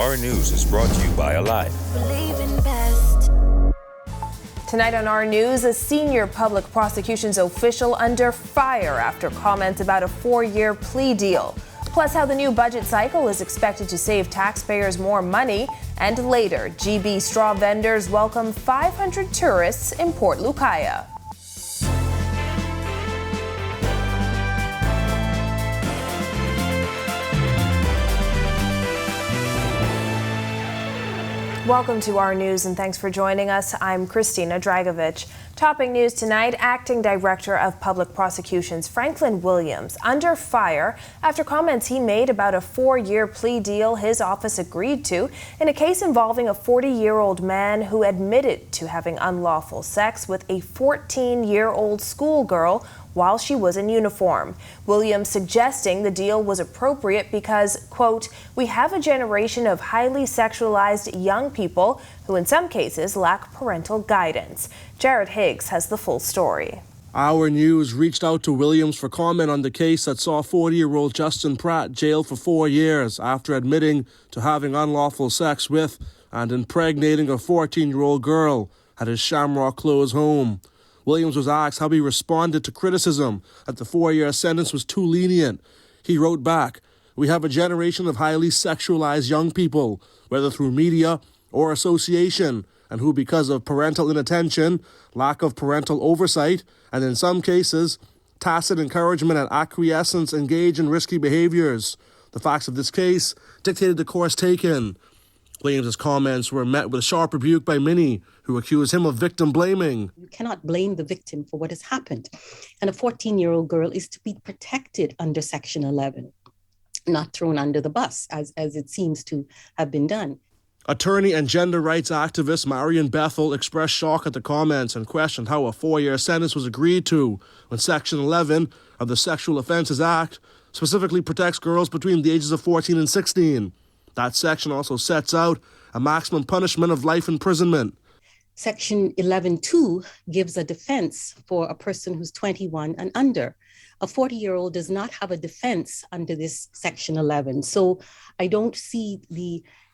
Our News is brought to you by Alive. Believe in best. Tonight on Our News, a senior public prosecutions official under fire after comments about a 4-year plea deal. Plus, how the new budget cycle is expected to save taxpayers more money. And later, GB straw vendors welcome 500 tourists in Port Lucaya. Welcome to Our News and thanks for joining us. I'm Christina Dragovich. Topping news tonight, Acting Director of Public Prosecutions Franklin Williams under fire after comments he made about a 4-year plea deal his office agreed to in a case involving a 40-year-old man who admitted to having unlawful sex with a 14-year-old schoolgirl while she was in uniform. Williams suggesting the deal was appropriate because, quote, we have a generation of highly sexualized young people who in some cases lack parental guidance. Jared Higgs has the full story. Our News reached out to Williams for comment on the case that saw 40-year-old Justin Pratt jailed for 4 years after admitting to having unlawful sex with and impregnating a 14-year-old girl at his Shamrock Close home. Williams was asked how he responded to criticism that the 4-year sentence was too lenient. He wrote back, we have a generation of highly sexualized young people, whether through media or association, and who, because of parental inattention, lack of parental oversight, and in some cases, tacit encouragement and acquiescence, engage in risky behaviors. The facts of this case dictated the course taken. Williams' comments were met with sharp rebuke by many who accused him of victim blaming. You cannot blame the victim for what has happened. And a 14-year-old girl is to be protected under Section 11, not thrown under the bus, as it seems to have been done. Attorney and gender rights activist Marion Bethel expressed shock at the comments and questioned how a 4-year sentence was agreed to when Section 11 of the Sexual Offences Act specifically protects girls between the ages of 14 and 16. That section also sets out a maximum punishment of life imprisonment. Section 11.2 gives a defense for a person who's 21 and under. A 40-year-old does not have a defense under this Section 11. So I don't see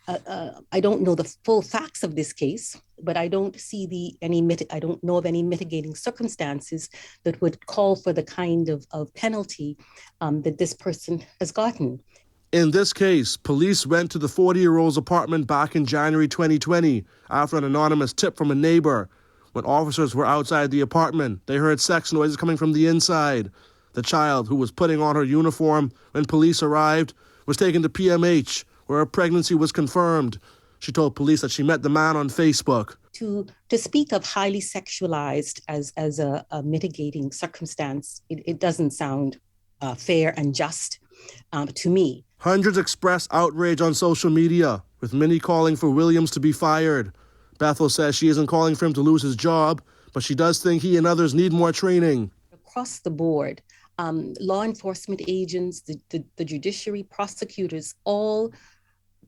I don't know the full facts of this case, but I don't see I don't know of any mitigating circumstances that would call for the kind of penalty that this person has gotten. In this case, police went to the 40-year-old's apartment back in January 2020 after an anonymous tip from a neighbor. When officers were outside the apartment, they heard sex noises coming from the inside. The child, who was putting on her uniform when police arrived, was taken to PMH, where her pregnancy was confirmed. She told police that she met the man on Facebook. To speak of highly sexualized as a mitigating circumstance, it doesn't sound fair and just to me. Hundreds expressed outrage on social media, with many calling for Williams to be fired. Bethel says she isn't calling for him to lose his job, but she does think he and others need more training. Across the board, law enforcement agents, the judiciary, prosecutors, all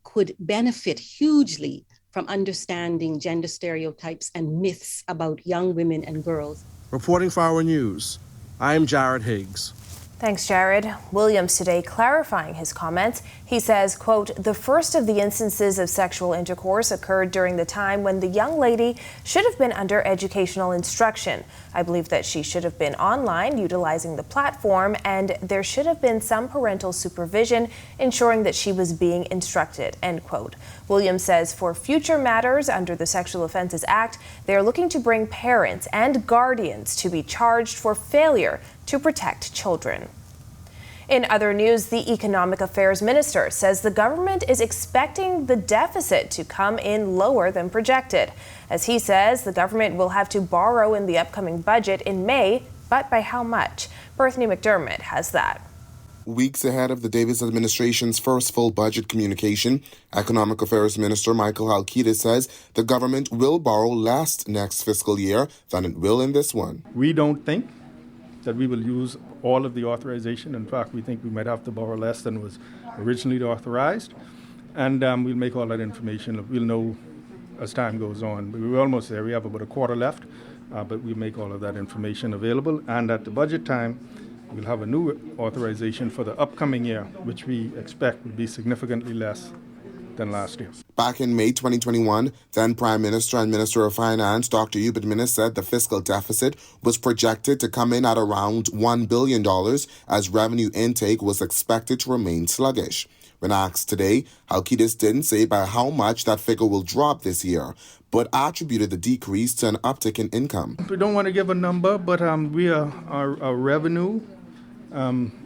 could benefit hugely from understanding gender stereotypes and myths about young women and girls. Reporting for Our News, I'm Jared Higgs. Thanks, Jared. Williams today clarifying his comments. He says, quote, the first of the instances of sexual intercourse occurred during the time when the young lady should have been under educational instruction. I believe that she should have been online utilizing the platform, and there should have been some parental supervision ensuring that she was being instructed, end quote. Williams says for future matters under the Sexual Offences Act, they are looking to bring parents and guardians to be charged for failure to protect children. In other news, the Economic Affairs Minister says the government is expecting the deficit to come in lower than projected. As he says, the government will have to borrow in the upcoming budget in May, but by how much? Berthany McDermott has that. Weeks ahead of the Davis administration's first full budget communication, Economic Affairs Minister Michael Halkitis says the government will borrow less next fiscal year than it will in this one. We don't think that we will use all of the authorization. In fact, we think we might have to borrow less than was originally authorized. And we'll make all that information. We'll know as time goes on. We're almost there. We have about a quarter left, but we'll make all of that information available. And at the budget time, we'll have a new authorization for the upcoming year, which we expect will be significantly less than last year. Back in May 2021, then Prime Minister and Minister of Finance Dr. Hubert Minnis said the fiscal deficit was projected to come in at around $1 billion as revenue intake was expected to remain sluggish. When asked today, Halkitis didn't say by how much that figure will drop this year, but attributed the decrease to an uptick in income. We don't want to give a number, but our revenue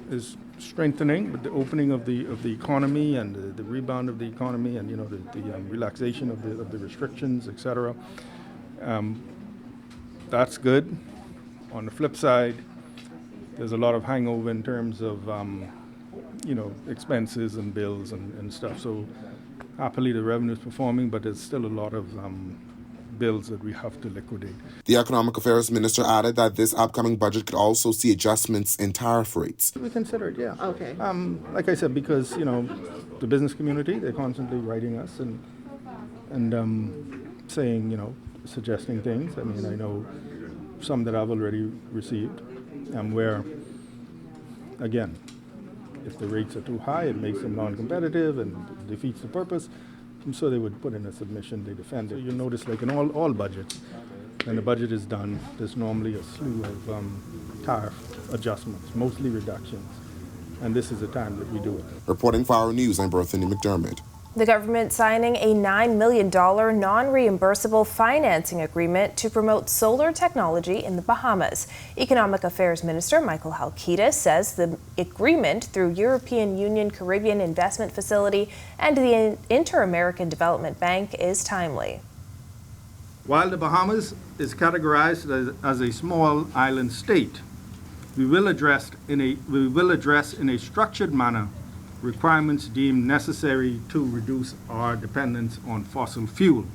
is strengthening with the opening of the economy and the rebound of the economy, and the relaxation of the restrictions, etc. That's good. On the flip side, there's a lot of hangover in terms of expenses and bills and stuff. So happily the revenue is performing, but there's still a lot of bills that we have to liquidate. The Economic Affairs Minister added that this upcoming budget could also see adjustments in tariff rates. We consider it, yeah. Okay. Like I said, because the business community, they're constantly writing us and saying, suggesting things. I mean, I know some that I've already received, where, again, if the rates are too high, it makes them non-competitive and defeats the purpose. And so they would put in a submission, they defend it. You'll notice, like in all budgets, when the budget is done, there's normally a slew of tariff adjustments, mostly reductions. And this is the time that we do it. Reporting for Our News, I'm Berthany McDermott. The government signing a $9 million non-reimbursable financing agreement to promote solar technology in the Bahamas. Economic Affairs Minister Michael Halkitis says the agreement through European Union Caribbean Investment Facility and the Inter-American Development Bank is timely. While the Bahamas is categorized as a small island state, we will address in a structured manner requirements deemed necessary to reduce our dependence on fossil fuel.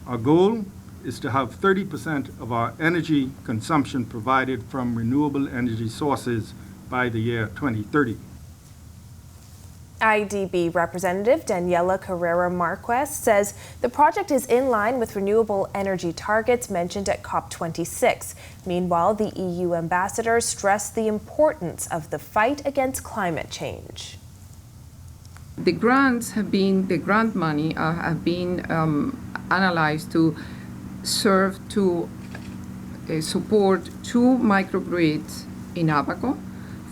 Our goal is to have 30% of our energy consumption provided from renewable energy sources by the year 2030. IDB Representative Daniela Carrera Marquez says the project is in line with renewable energy targets mentioned at COP26. Meanwhile, the EU ambassador stressed the importance of the fight against climate change. The grants have been, the grant money have been analyzed to serve to support 2 microgrids in Abaco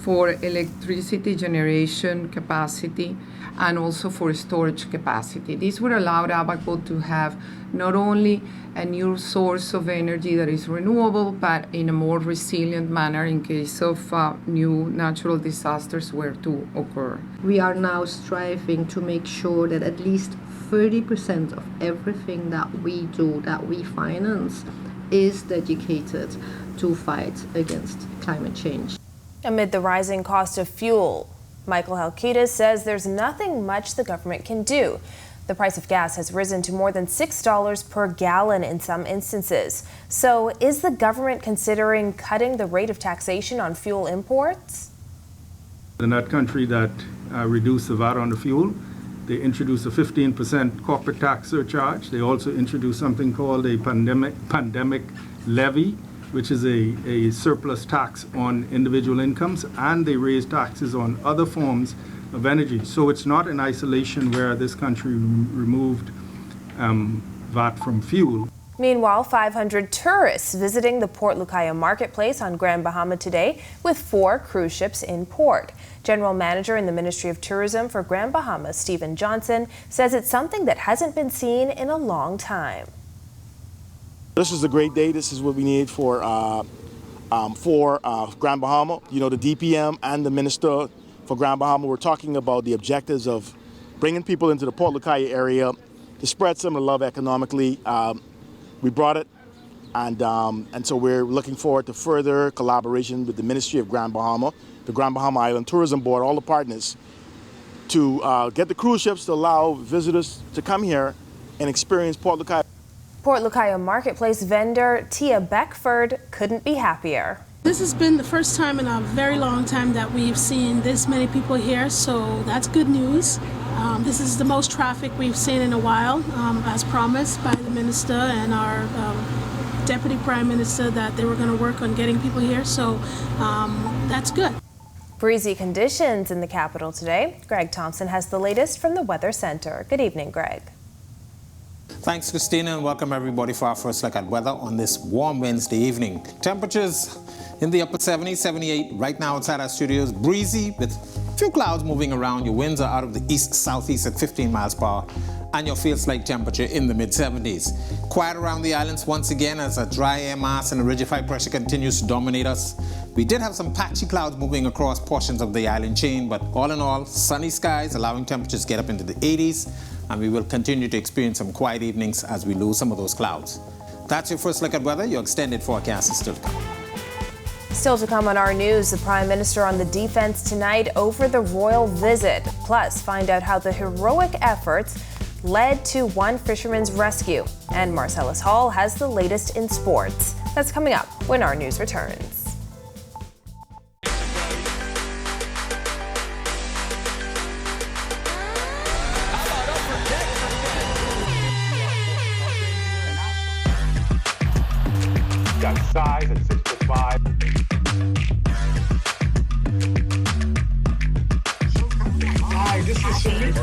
for electricity generation capacity and also for storage capacity. This would allow Abaco to have not only a new source of energy that is renewable, but in a more resilient manner in case of new natural disasters were to occur. We are now striving to make sure that at least 30% of everything that we do, that we finance, is dedicated to fight against climate change. Amid the rising cost of fuel, Michael Halkitis says there's nothing much the government can do. The price of gas has risen to more than $6 per gallon in some instances. So is the government considering cutting the rate of taxation on fuel imports? In that country that reduced the VAT on the fuel, they introduced a 15% corporate tax surcharge. They also introduced something called a pandemic levy, which is a surplus tax on individual incomes, and they raise taxes on other forms of energy. So it's not in isolation where this country removed VAT from fuel. Meanwhile, 500 tourists visiting the Port Lucaya marketplace on Grand Bahama today with 4 cruise ships in port. General Manager in the Ministry of Tourism for Grand Bahama, Stephen Johnson, says it's something that hasn't been seen in a long time. This is a great day. This is what we need for Grand Bahama. You know, the DPM and the Minister for Grand Bahama were talking about the objectives of bringing people into the Port Lucaya area to spread some of the love economically. We brought it, and so we're looking forward to further collaboration with the Ministry of Grand Bahama, the Grand Bahama Island Tourism Board, all the partners, to get the cruise ships to allow visitors to come here and experience Port Lucaya. Port Lucaya marketplace vendor Tia Beckford couldn't be happier. This has been the first time in a very long time that we've seen this many people here, so that's good news. This is the most traffic we've seen in a while, as promised by the minister and our Deputy Prime Minister that they were going to work on getting people here, so that's good. Breezy conditions in the capital today. Greg Thompson has the latest from the Weather Center. Good evening, Greg. Thanks, Christina, and welcome everybody for our first look at weather on this warm Wednesday evening. Temperatures in the upper 70s, 78 right now outside our studios. Breezy with a few clouds moving around. Your winds are out of the east-southeast at 15 miles per hour, and your field slate temperature in the mid-70s. Quiet around the islands once again as a dry air mass and a ridge of high pressure continues to dominate us. We did have some patchy clouds moving across portions of the island chain, but all in all, sunny skies allowing temperatures to get up into the 80s, and we will continue to experience some quiet evenings as we lose some of those clouds. That's your first look at weather. Your extended forecast is still to come. Still to come on our news, the Prime Minister on the defense tonight over the royal visit. Plus, find out how the heroic efforts led to one fisherman's rescue. And Marcellus Hall has the latest in sports. That's coming up when our news returns. Got size at 6'5". Hi, this is Fisherman.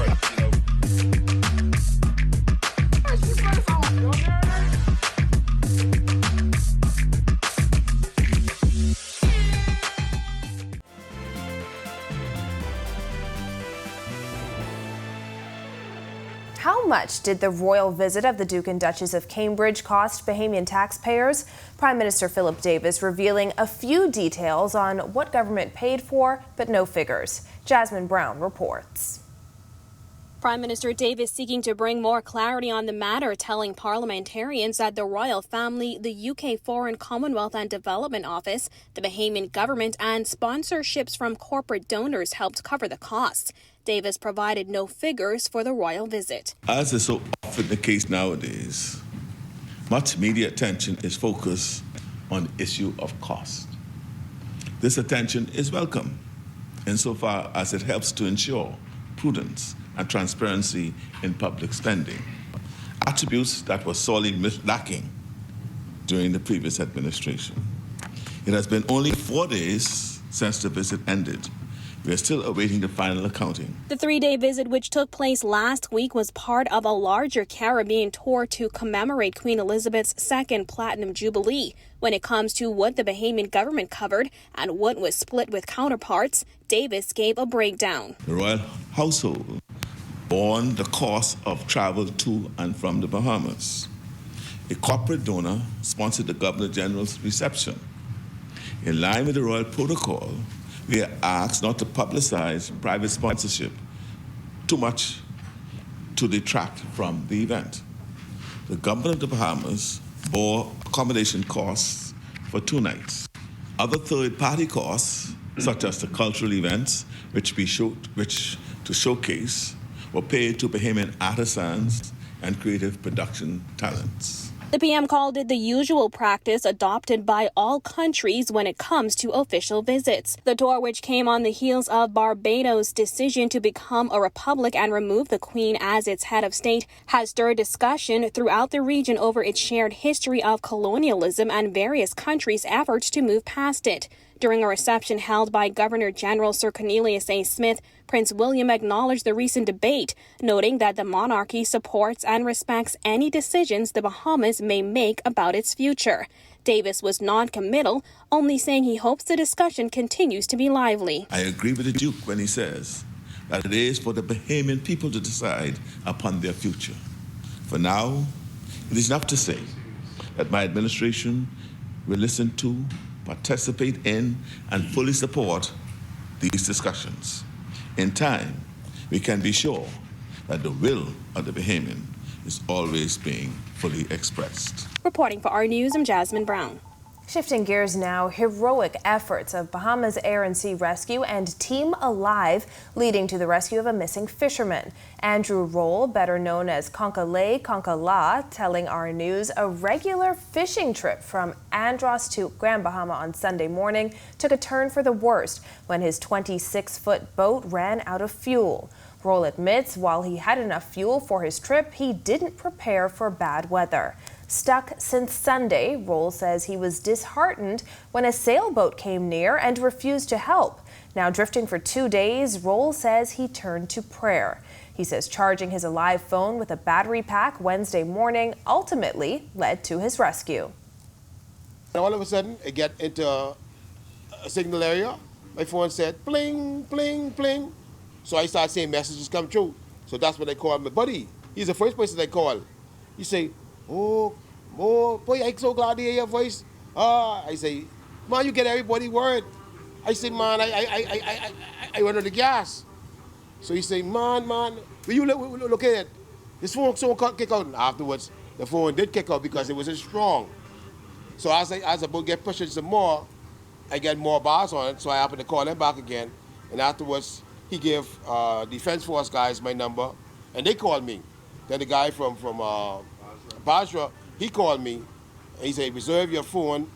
How much did the royal visit of the Duke and Duchess of Cambridge cost Bahamian taxpayers? Prime Minister Philip Davis revealing a few details on what government paid for, but no figures. Jasmine Brown reports. Prime Minister Davis seeking to bring more clarity on the matter, telling parliamentarians that the royal family, the UK Foreign, Commonwealth and Development Office, the Bahamian government and sponsorships from corporate donors helped cover the costs. Davis provided no figures for the royal visit. As is so often the case nowadays, much media attention is focused on the issue of cost. This attention is welcome insofar as it helps to ensure prudence and transparency in public spending, attributes that were sorely lacking during the previous administration. It has been only 4 days since the visit ended. We are still awaiting the final accounting. The 3-day visit, which took place last week, was part of a larger Caribbean tour to commemorate Queen Elizabeth's second Platinum Jubilee. When it comes to what the Bahamian government covered and what was split with counterparts, Davis gave a breakdown. The royal household borne the cost of travel to and from the Bahamas. A corporate donor sponsored the Governor General's reception. In line with the royal protocol, we are asked not to publicize private sponsorship too much to detract from the event. The government of the Bahamas bore accommodation costs for 2 nights. Other third-party costs, such as the cultural events, which to showcase, were paid to Bahamian artisans and creative production talents. The PM called it the usual practice adopted by all countries when it comes to official visits. The tour, which came on the heels of Barbados' decision to become a republic and remove the Queen as its head of state, has stirred discussion throughout the region over its shared history of colonialism and various countries' efforts to move past it. During a reception held by Governor General Sir Cornelius A. Smith, Prince William acknowledged the recent debate, noting that the monarchy supports and respects any decisions the Bahamas may make about its future. Davis was non-committal, only saying he hopes the discussion continues to be lively. I agree with the Duke when he says that it is for the Bahamian people to decide upon their future. For now, it is enough to say that my administration will listen to, participate in, and fully support these discussions. In time, we can be sure that the will of the Bahamian is always being fully expressed. Reporting for our news, I'm Jasmine Brown. Shifting gears now, heroic efforts of Bahamas Air and Sea Rescue and Team Alive leading to the rescue of a missing fisherman. Andrew Roll, better known as Konkalei Konkala, telling our news a regular fishing trip from Andros to Grand Bahama on Sunday morning took a turn for the worst when his 26-foot boat ran out of fuel. Roll admits while he had enough fuel for his trip, he didn't prepare for bad weather. Stuck since Sunday, Roll says he was disheartened when a sailboat came near and refused to help. Now drifting for 2 days, Roll says he turned to prayer. He says charging his Alive phone with a battery pack Wednesday morning ultimately led to his rescue. All of a sudden, I get into a signal area. My phone said, bling, bling, bling. So I started seeing messages come through. So that's what I called my buddy. He's the first person I call. He say, oh, boy, I'm so glad to hear your voice. I say, man, you get everybody word. I say, man, I run out of gas. So he say, man, will you look at it? This phone kick out. And afterwards, the phone did kick out because it wasn't strong. So as I about get pushed some more, I get more bars on it. So I happened to call him back again. And afterwards, he gave Defense Force guys my number, and they called me. Then the guy from Basra, he called me, and he said, reserve your phone,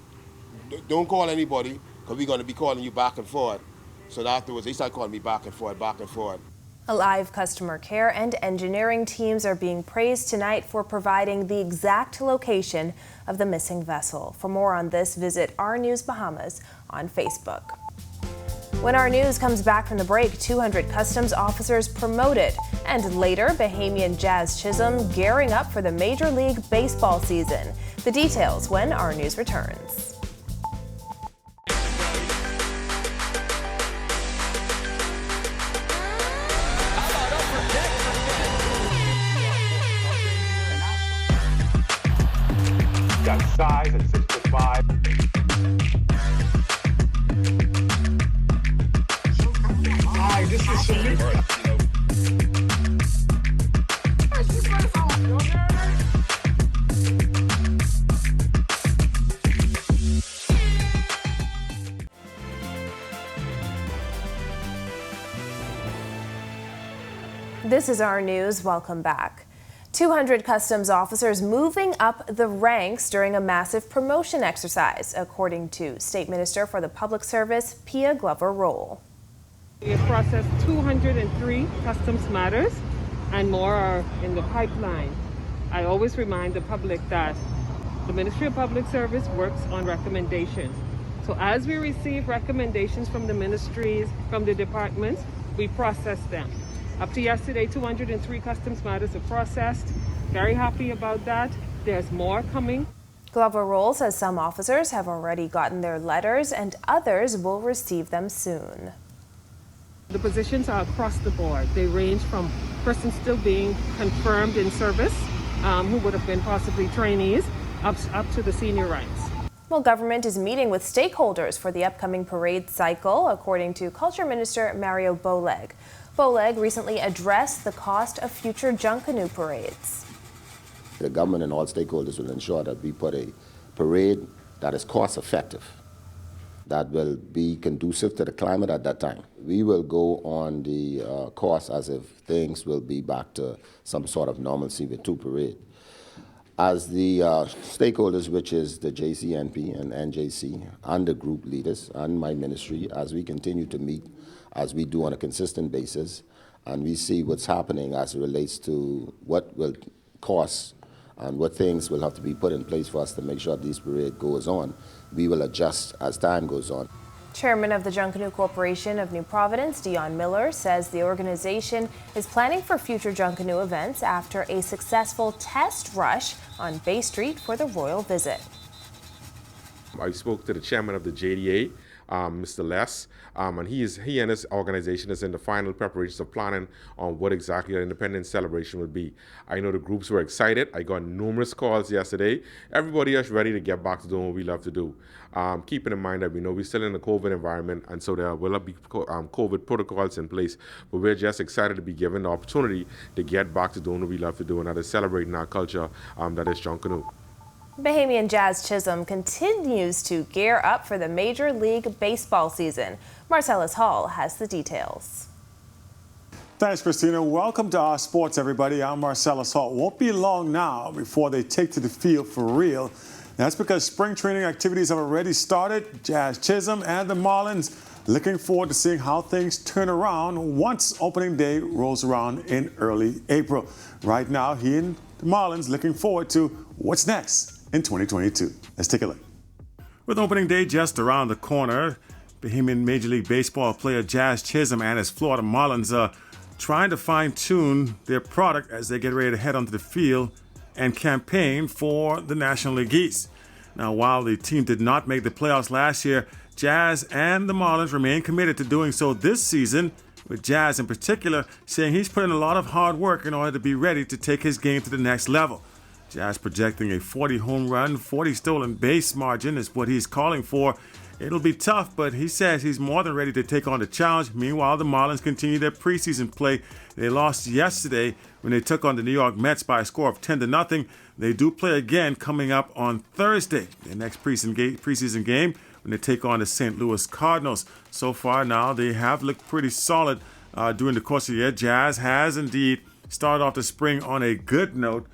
don't call anybody, because we're going to be calling you back and forth. So afterwards, they started calling me back and forth, back and forth. Alive customer care and engineering teams are being praised tonight for providing the exact location of the missing vessel. For more on this, visit Our News Bahamas on Facebook. When Our News comes back from the break, 200 customs officers promoted, and later Bahamian Jazz Chisholm gearing up for the Major League Baseball season. The details when Our News returns. Got size at 6'5". Hi, this is Fisherman. This is Our News. Welcome back. 200 customs officers moving up the ranks during a massive promotion exercise, according to State Minister for the Public Service, Pia Glover-Roll. We have processed 203 customs matters, and more are in the pipeline. I always remind the public that the Ministry of Public Service works on recommendations. So as we receive recommendations from the ministries, from the departments, we process them. Up to yesterday, 203 customs matters are processed. Very happy about that. There's more coming. Glover-Roll says some officers have already gotten their letters and others will receive them soon. The positions are across the board. They range from persons still being confirmed in service, who would have been possibly trainees, up to the senior ranks. Well, government is meeting with stakeholders for the upcoming parade cycle, according to Culture Minister Mario Boleg. Boleg recently addressed the cost of future Junkanoo parades. The government and all stakeholders will ensure that we put a parade that is cost effective, that will be conducive to the climate at that time. We will go on the course as if things will be back to some sort of normalcy with two parades. As the stakeholders, which is the JCNP and NJC, and the group leaders and my ministry, as we continue to meet, as we do on a consistent basis, and we see what's happening as it relates to what will cost and what things will have to be put in place for us to make sure this parade goes on, we will adjust as time goes on. Chairman of the Junkanoo Corporation of New Providence, Dion Miller, says the organization is planning for future Junkanoo events after a successful test rush on Bay Street for the royal visit. I spoke to the chairman of the JDA, Mr. Les, and he and his organization is in the final preparations of planning on what exactly an independence celebration would be. I know the groups were excited. I got numerous calls yesterday. Everybody is ready to get back to doing what we love to do. Keeping in mind that we know we're still in a COVID environment, and so there will be COVID protocols in place, but we're just excited to be given the opportunity to get back to doing what we love to do, and that is celebrating our culture that is Junkanoo. Bahamian Jazz Chisholm continues to gear up for the Major League Baseball season. Marcellus Hall has the details. Thanks, Christina. Welcome to our sports, everybody. I'm Marcellus Hall. Won't be long now before they take to the field for real. That's because spring training activities have already started. Jazz Chisholm and the Marlins looking forward to seeing how things turn around once opening day rolls around in early April. Right now, he and the Marlins looking forward to what's next in 2022. Let's take a look. With opening day just around the corner, Bahamian Major League Baseball player Jazz Chisholm and his Florida Marlins are trying to fine-tune their product as they get ready to head onto the field and campaign for the National League East. Now, while the team did not make the playoffs last year, Jazz and the Marlins remain committed to doing so this season, with Jazz in particular saying he's put in a lot of hard work in order to be ready to take his game to the next level. Jazz projecting a 40 home run, 40 stolen base margin is what he's calling for. It'll be tough, but he says he's more than ready to take on the challenge. Meanwhile, the Marlins continue their preseason play. They lost yesterday when they took on the New York Mets by a score of 10-0. They do play again coming up on Thursday, their next preseason game, when they take on the St. Louis Cardinals. So far now, they have looked pretty solid during the course of the year. Jazz has indeed started off the spring on a good note.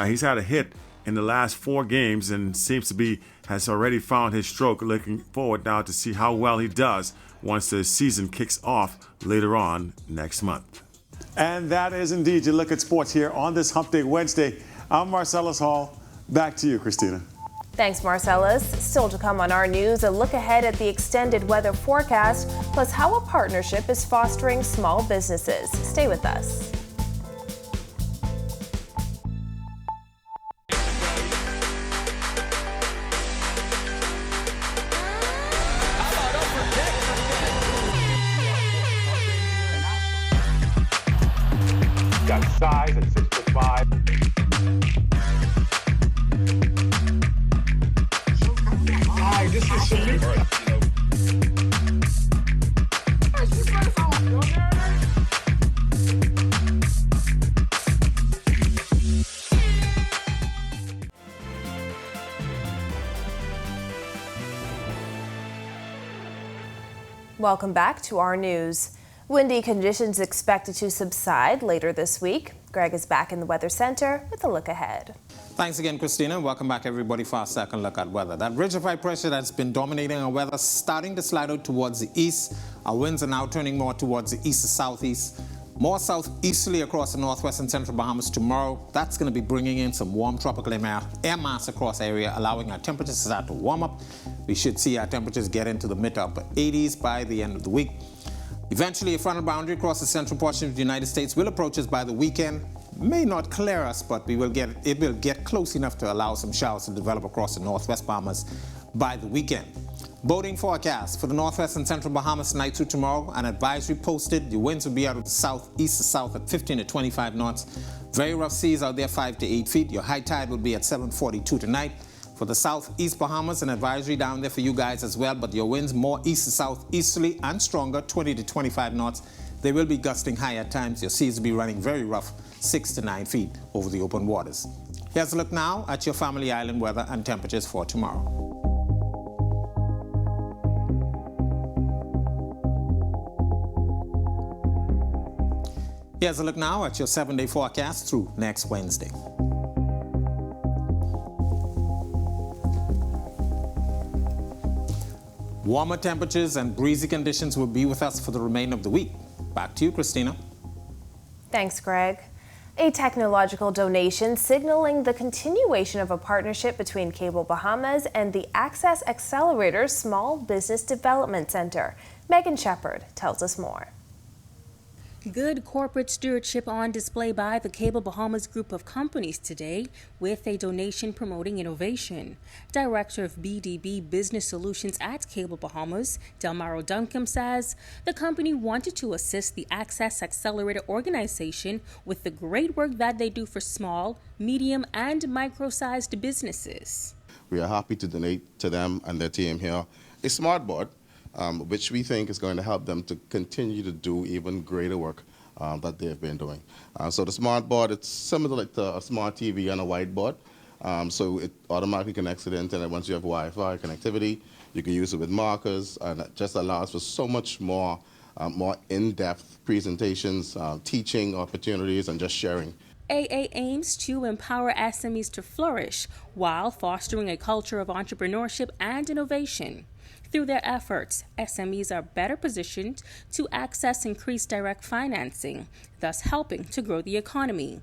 He's had a hit in the last 4 games and has already found his stroke. Looking forward now to see how well he does once the season kicks off later on next month. And that is indeed your look at sports here on this Hump Day Wednesday. I'm Marcellus Hall. Back to you, Christina. Thanks, Marcellus. Still to come on our news, a look ahead at the extended weather forecast, plus how a partnership is fostering small businesses. Stay with us. Got size at 6'5". Hi, this is Fisherman. Welcome back to our news. Windy conditions expected to subside later this week. Greg is back in the Weather Center with a look ahead. Thanks again, Christina. Welcome back, everybody, for our second look at weather. That ridge of high pressure that's been dominating our weather starting to slide out towards the east. Our winds are now turning more towards the east to southeast. More southeasterly across the northwest and central Bahamas tomorrow. That's going to be bringing in some warm tropical air mass across the area, allowing our temperatures to start to warm up. We should see our temperatures get into the mid-to-upper 80s by the end of the week. Eventually, a frontal boundary across the central portion of the United States will approach us by the weekend. May not clear us, but it will get close enough to allow some showers to develop across the northwest Bahamas by the weekend. Boating forecast for the northwest and central Bahamas tonight through tomorrow. An advisory posted. The winds will be out of the southeast to south at 15 to 25 knots. Very rough seas out there, 5 to 8 feet. Your high tide will be at 7:42 tonight. For the southeast Bahamas, an advisory down there for you guys as well, but your winds more east to southeasterly and stronger, 20 to 25 knots. They will be gusting high at times. Your seas will be running very rough, 6 to 9 feet over the open waters. Here's a look now at your Family Island weather and temperatures for tomorrow. Here's a look now at your 7-day forecast through next Wednesday. Warmer temperatures and breezy conditions will be with us for the remainder of the week. Back to you, Christina. Thanks, Greg. A technological donation signaling the continuation of a partnership between Cable Bahamas and the Access Accelerator Small Business Development Center. Megan Shepard tells us more. Good corporate stewardship on display by the Cable Bahamas group of companies today with a donation promoting innovation. Director of BDB Business Solutions at Cable Bahamas, Delmaro Duncombe, says the company wanted to assist the Access Accelerator organization with the great work that they do for small, medium, and micro-sized businesses. We are happy to donate to them and their team here a smart board, which we think is going to help them to continue to do even greater work that they've been doing. So the smart board, it's similar like a smart TV and a whiteboard. So it automatically connects to the internet once you have Wi-Fi connectivity. You can use it with markers, and it just allows for so much more in-depth presentations, teaching opportunities, and just sharing. AA aims to empower SMEs to flourish while fostering a culture of entrepreneurship and innovation. Through their efforts, SMEs are better positioned to access increased direct financing, thus helping to grow the economy.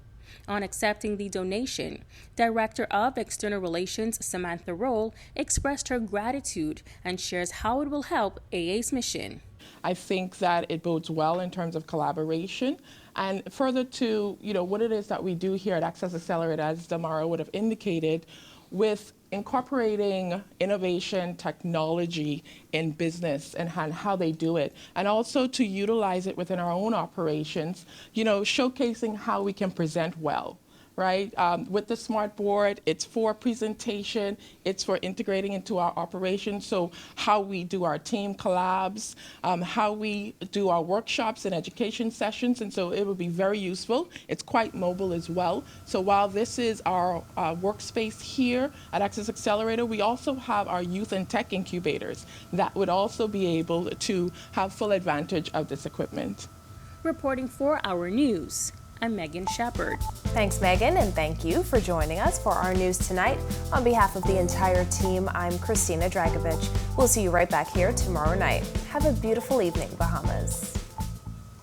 on accepting the donation. Director of External Relations Samantha Roll expressed her gratitude and shares how it will help AA's mission. I think that it bodes well in terms of collaboration and further to, what it is that we do here at Access Accelerator, as Damara would have indicated, with incorporating innovation technology in business and how they do it, and also to utilize it within our own operations, showcasing how we can present well. Right? With the smart board, it's for presentation, it's for integrating into our operations. So how we do our team collabs, how we do our workshops and education sessions. And so it will be very useful. It's quite mobile as well. So while this is our workspace here at Access Accelerator, we also have our youth and tech incubators that would also be able to have full advantage of this equipment. Reporting for Our News, I'm Megan Shepard. Thanks, Megan, and thank you for joining us for our news tonight. On behalf of the entire team, I'm Christina Dragovich. We'll see you right back here tomorrow night. Have a beautiful evening, Bahamas.